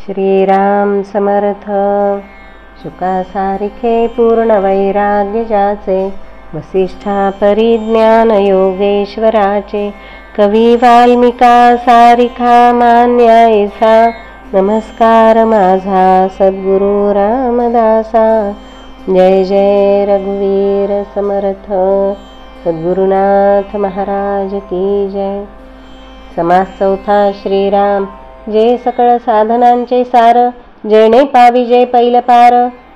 श्रीराम समर्थ. शुकासारिखे पूर्ण वैराग्य जाचे, वसिष्ठा परिज्ञान योगेश्वराचे. कवी वाल्मिका सारिखा मान्यायसा, नमस्कार माझा सद्गुरु रामदासा. जय जय रघुवीर समर्थ. सद्गुरुनाथ महाराज की जय. समास चौथा. श्रीराम जे सकळ साधनांचे सार, जेणे पाविजे पैल पार.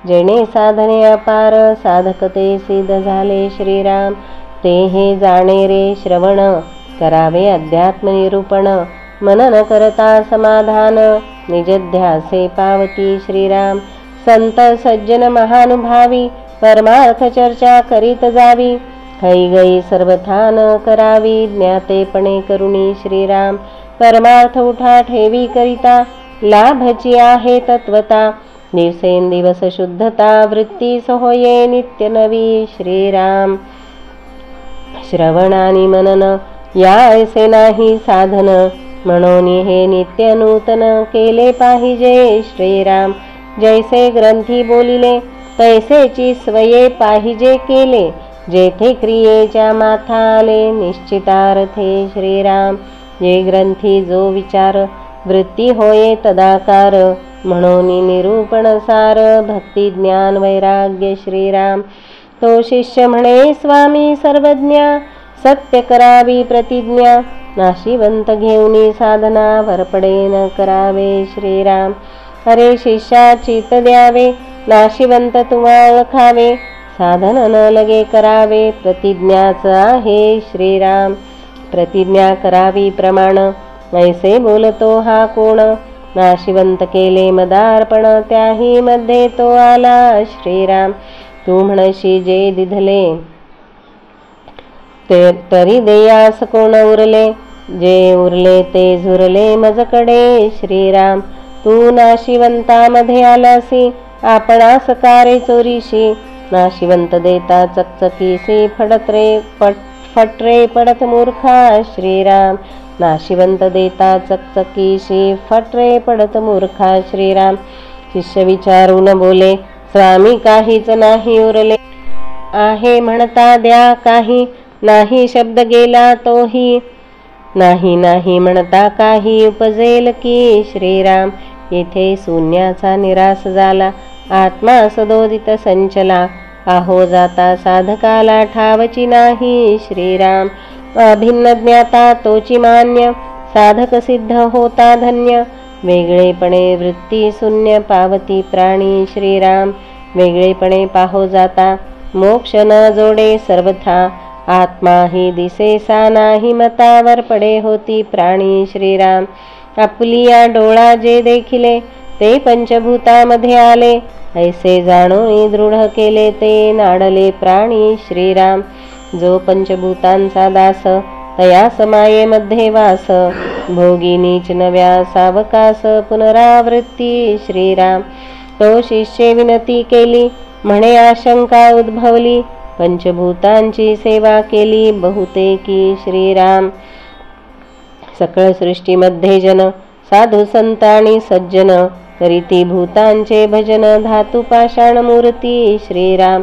जेणे साधने अपार, साधकते सिद्ध झाले श्रीराम. ते हे जाणे रे श्रवण, करावे अध्यात्म निरूपण. मनन करता समाधान, निजध्यासे पावती श्रीराम. संत सज्जन महानुभावी, परमार्थ चर्चा करीत जावी. हई गई सर्वथा न करावी, ज्ञातेपणे करुणी श्रीराम. परमार्थ उठा ठेवी करिता, लाभची आहे तत्वता. दिवसेंदिवस शुद्धता, वृत्तीस होये नित्य नवी श्रीराम. श्रवण आणि मनन या ऐसे नाही साधन, म्हणून हे नित्य नूतन केले पाहिजे श्रीराम. जैसे ग्रंथी बोलिले, तैसेची स्वये पाहिजे केले. जेथे क्रियेच्या माथा आले, निश्चितार्थे श्रीराम. जे ग्रंथी जो विचार, वृत्ती होये तदाकार. म्हणून निरूपण सार, भक्ती ज्ञान वैराग्य श्रीराम. तो शिष्य म्हणे स्वामी सर्वज्ञा, सत्य करावी प्रतिज्ञा. नाशिवंत घेऊनी साधना, वरपडे न करावे श्रीराम. अरे शिष्या चित द्यावे, नाशिवंत तुवा ओळखावे. साधन न लगे करावे, प्रतिज्ञाच आहे श्रीराम. प्रतिज्ञा करावी प्रमाण, ऐसे बोलतो हा कोण. नाशिवंत केले मदार्पण, त्याही मध्ये तो आला श्रीराम. तू म्हणशी जे दिधले, तरी देयास कोण उरले. जे उरले ते झुरले मजकडे श्रीराम. तू नाशिवंतामध्ये आलासी, आपणास कारे चोरीशी. नाशिवंत देता चकचकीसी, फटरे पडत मूर्खा श्रीराम. नाशिवंत देता चकचकीशी, फटरे पडत मूर्खा श्रीराम. शिष्य विचारून बोले, स्वामी काहीच नाही उरले. आहे म्हणता द्या काही, नाही शब्द गेला तोही. नाही नाही म्हणता काही, उपजेल की श्रीराम. येथे शून्याचा निराश झाला, आत्मा सदोदित संचला. आहो जाता साधकाला ठावची नाही श्रीराम. अभिन्न ज्ञाता तोची मान्य, साधक सिद्ध होता धन्य. वेगळेपणे वृत्ती शून्य, पावती प्राणी श्रीराम. वेगळेपणे पाहो जाता, मोक्ष न जोडे सर्वथा. आत्मा ही दिसेसा नाही, मतावर पडे होती प्राणी श्रीराम. आपुलिया डोळा जे देखिले, ते पंचभूतामध्ये आले. ऐसे जाणून दृढ केले, ते नाडले प्राणी श्रीराम. जो पंचभूतांचा दास, तया समायेमध्ये वास. भोगी नीच नव्या सावकास, पुनरावृत्ती श्रीराम. तो शिष्ये विनती केली, म्हणे आशंका उद्भवली. पंचभूतांची सेवा केली बहुतेकी श्रीराम. सकळ सृष्टीमध्ये जन, साधू संत आणि सज्जन. करीती भूतांचे भजन, धातू पाषाण मूर्ती श्रीराम.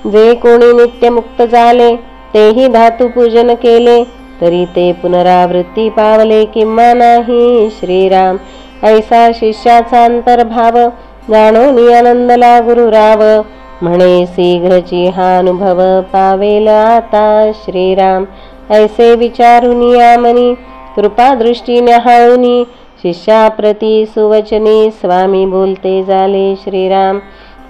जे कोणी नित्य मुक्त झाले, तेही धातू पूजन केले. तरी ते पुनरावृत्ती पावले किंवा नाही श्रीराम. ऐसा शिष्याचा अंतर्भाव, जाणून आनंदला गुरुराव. म्हणे शीघ्रची हा अनुभव, पावेल आता श्रीराम. ऐसे विचारून यामनी, कृपा दृष्टी न्याहाळूनी. शिष्याप्रती सुवचनी, स्वामी बोलते झाले श्रीराम.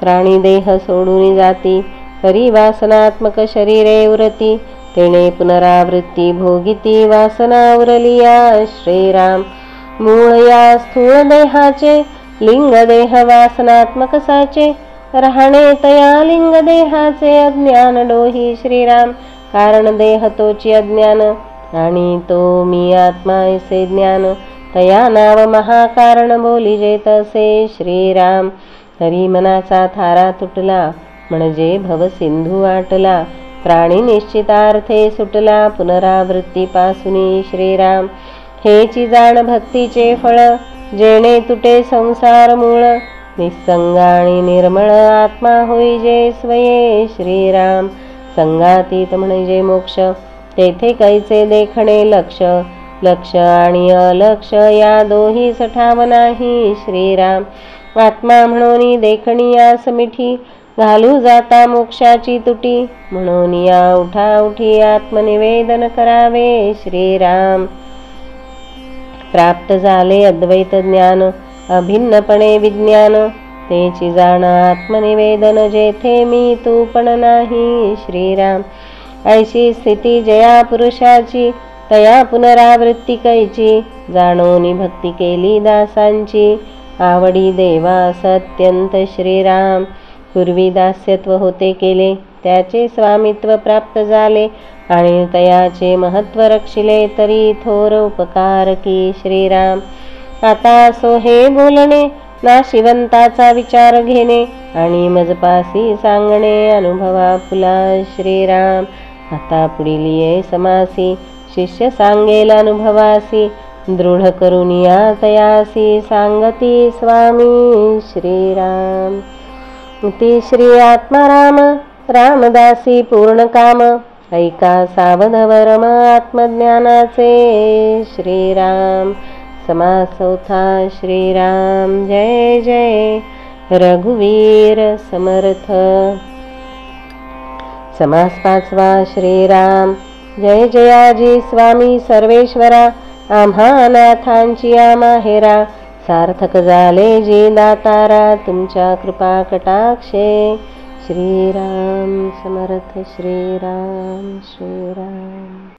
प्राणी देह सोडून जाती, परिवासनात्मक शरीरे उरती. तेणे पुनरावृत्ती भोगिती, वासना उरलिया श्रीराम. मूळ या स्थूळ देहाचे, लिंग देह वासनात्मक साचे. राहणे तया लिंग देहाचे, अज्ञान डोही श्रीराम. कारण देह तोची अज्ञान, आणि तो मी आत्मा ऐसे ज्ञान. तया नाव महाकारण, बोलिजे तसे श्रीराम. तरी मनाचा थारा तुटला, म्हणजे भव सिंधू आटला. प्राणी निश्चितार्थे सुटला, पुनरावृत्ती पासूनी श्रीराम. हेची जाण भक्तीचे फळ, जेणे तुटे संसार मूळ निसंग आणि निर्मळ आत्मा होई जे स्वये श्रीराम संगातीत म्हणजे मोक्ष तेथे कैचे देखणे लक्ष लक्ष आणि अलक्ष या दोही सठाव नाही श्रीराम आत्मा म्हणून देखणी यास मिठी घालू जाता मोक्षाची तुटी म्हणून या उठा उठी आत्मनिवेदन करावे श्रीराम प्राप्त झाले अद्वैत ज्ञान अभिन्नपणे विज्ञान तेची जाण आत्मनिवेदन जेथे मी तू पण नाही श्रीराम ऐशी स्थिती जया पुरुषाची तया पुनरावृत्ती कैची जाणोनी भक्ती केली दासांची आवडी देवा सत्यंत श्रीराम पूर्वी दास्यत्व होते केले त्याचे स्वामित्व प्राप्त झाले आणि तयाचे महत्व रक्षिले तरी थोर उपकार की श्रीराम आता सो हे बोलणे नाशिवंताचा विचार घेणे आणि मजपासी सांगणे अनुभवा फुला श्रीराम आता पुढील ये समासी शिष्य सांगेल अनुभवासी दृढ करून या तयासी सांगती स्वामी श्रीराम ती श्री आत्माराम रामदासी पूर्ण काम ऐका सावध वरम आत्मज्ञानाचे श्रीराम समास चौथा श्रीराम जय जय रघुवीर समर्थ समास पाचवा श्रीराम जय जयाजी स्वामी सर्वेश्वरा आम्हा अनाथांची माहेरा सार्थक झाले जी दातारा तुमच्या कृपा कटाक्षे श्रीराम समर्थ श्रीराम श्रीराम